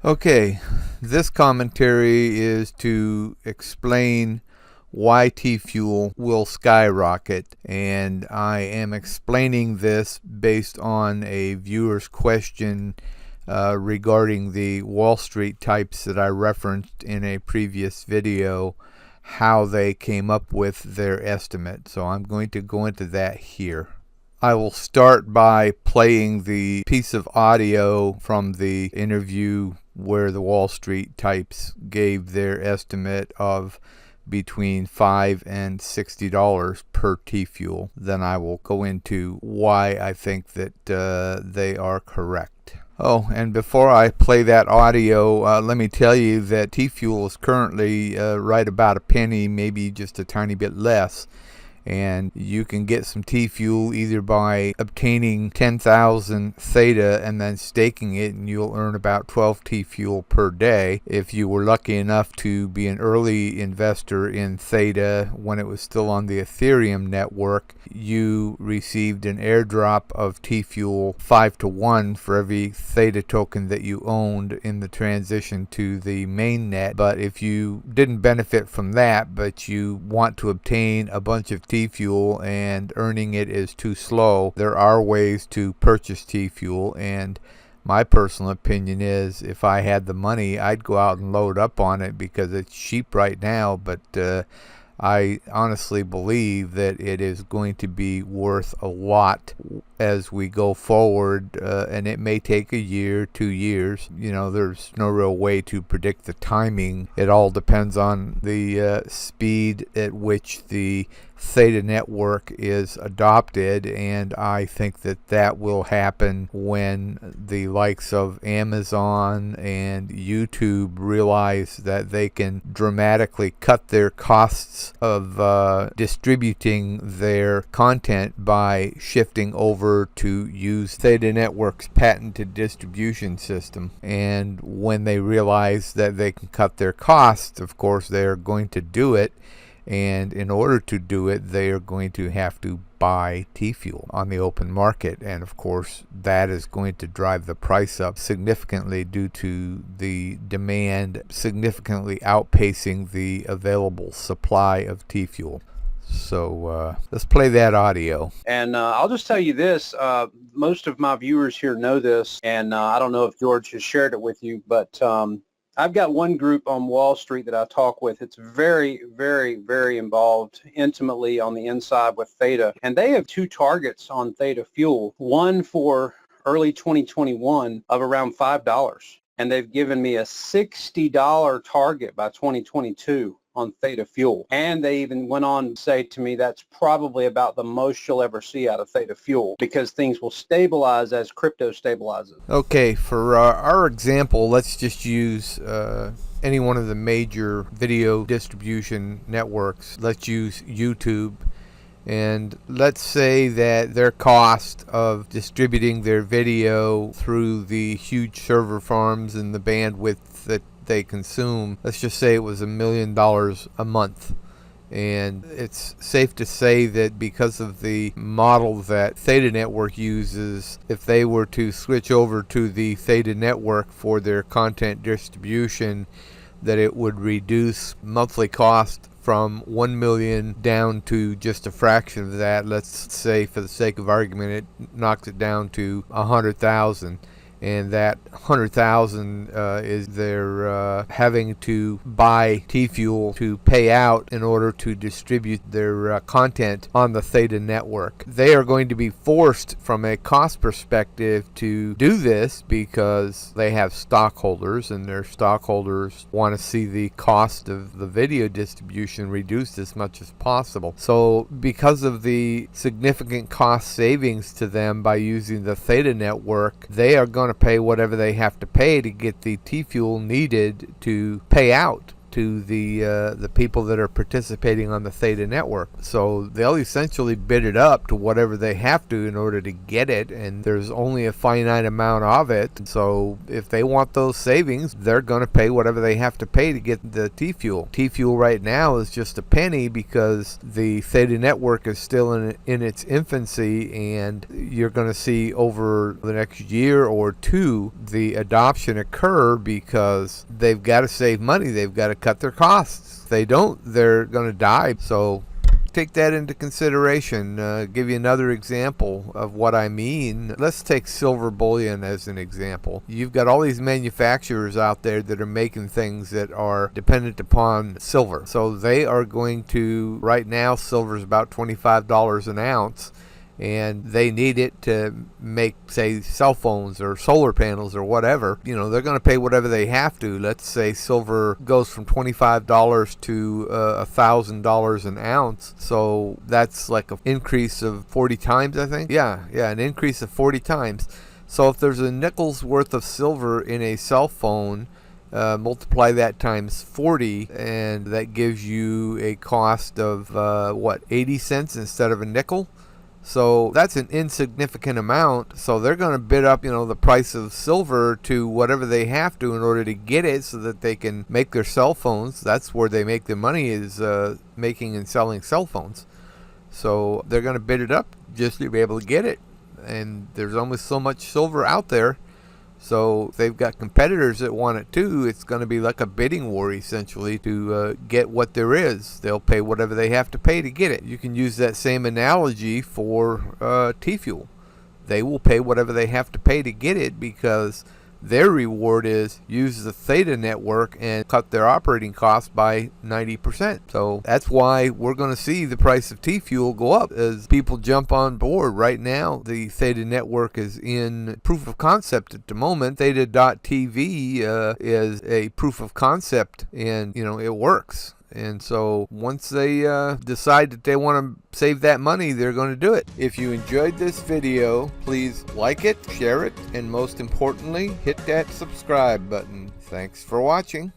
Okay, this commentary is to explain why Tfuel will skyrocket, and I am explaining this based on a viewer's question regarding the Wall Street types that I referenced in a previous video, how they came up with their estimate. So I'm going to go into that here. I will start by playing the piece of audio from the interview where the Wall Street types gave their estimate of between $5 and $60 per Tfuel. Then I will go into why I think that they are correct. Oh, and before I play that audio, let me tell you that Tfuel is currently right about a penny, maybe just a tiny bit less. And you can get some Tfuel either by obtaining 10,000 theta and then staking it, and you'll earn about 12 Tfuel per day. If you were lucky enough to be an early investor in theta when it was still on the Ethereum network, you received an airdrop of Tfuel 5-to-1 for every theta token that you owned in the transition to the mainnet. But if you didn't benefit from that, but you want to obtain a bunch of Tfuel and earning it is too slow, there are ways to purchase Tfuel, and my personal opinion is if I had the money, I'd go out and load up on it because it's cheap right now, but I honestly believe that it is going to be worth a lot as we go forward, and it may take a year, 2 years. You know, there's no real way to predict the timing. It all depends on the speed at which the Theta network is adopted, and I think that that will happen when the likes of Amazon and YouTube realize that they can dramatically cut their costs of distributing their content by shifting over to use Theta Network's patented distribution system. And when they realize that they can cut their costs, of course they are going to do it. And in order to do it, they are going to have to buy Tfuel on the open market. And of course, that is going to drive the price up significantly due to the demand significantly outpacing the available supply of Tfuel. So let's play that audio. And I'll just tell you this, most of my viewers here know this, and I don't know if George has shared it with you, but I've got one group on Wall Street that I talk with. It's very, very, very involved intimately on the inside with Theta. And they have two targets on Theta Fuel, one for early 2021 of around $5. And they've given me a $60 target by 2022 on Theta Fuel. And they even went on to say to me that's probably about the most you'll ever see out of Theta Fuel because things will stabilize as crypto stabilizes. Okay, for our example, let's just use any one of the major video distribution networks. Let's use YouTube. And let's say that their cost of distributing their video through the huge server farms and the bandwidth that they consume, let's just say it was $1 million a month. And it's safe to say that because of the model that Theta Network uses, if they were to switch over to the Theta Network for their content distribution, that it would reduce monthly cost from 1 million down to just a fraction of that. Let's say, for the sake of argument, it knocks it down to 100,000. And that 100,000 is they're having to buy Tfuel to pay out in order to distribute their content on the Theta network. They are going to be forced from a cost perspective to do this because they have stockholders, and their stockholders want to see the cost of the video distribution reduced as much as possible. So because of the significant cost savings to them by using the Theta network, they are going to pay whatever they have to pay to get the Tfuel needed to pay out to the people that are participating on the Theta network. So they'll essentially bid it up to whatever they have to in order to get it, and there's only a finite amount of it. So if they want those savings, they're going to pay whatever they have to pay to get the Tfuel. Tfuel right now is just a penny because the Theta network is still in its infancy, and you're going to see over the next year or two the adoption occur because they've got to save money. They've got to cut their costs. If they don't, they're going to die. So take that into consideration. Give you another example of what I mean. Let's take silver bullion as an example. You've got all these manufacturers out there that are making things that are dependent upon silver. So they are going to, right now silver is about $25 an ounce, and they need it to make, say, cell phones or solar panels or whatever. You know, they're going to pay whatever they have to. Let's say silver goes from $25 to $1,000 an ounce. So that's like an increase of 40 times, I think. Yeah, an increase of 40 times. So if there's a nickel's worth of silver in a cell phone, multiply that times 40, and that gives you a cost of, 80 cents instead of a nickel? So that's an insignificant amount. So they're going to bid up, the price of silver to whatever they have to in order to get it so that they can make their cell phones. That's where they make their money, is making and selling cell phones. So they're going to bid it up just to be able to get it. And there's almost so much silver out there. So if they've got competitors that want it too, it's going to be like a bidding war essentially to get what there is. They'll pay whatever they have to pay to get it. You can use that same analogy for Tfuel. They will pay whatever they have to pay to get it because their reward is use the Theta network and cut their operating costs by 90%. So that's why we're going to see the price of Tfuel go up as people jump on board. Right now, the Theta network is in proof of concept at the moment. Theta.tv is a proof of concept, and it works. And so once they decide that they want to save that money, they're going to do it. If you enjoyed this video, please like it, share it, and most importantly, hit that subscribe button. Thanks for watching.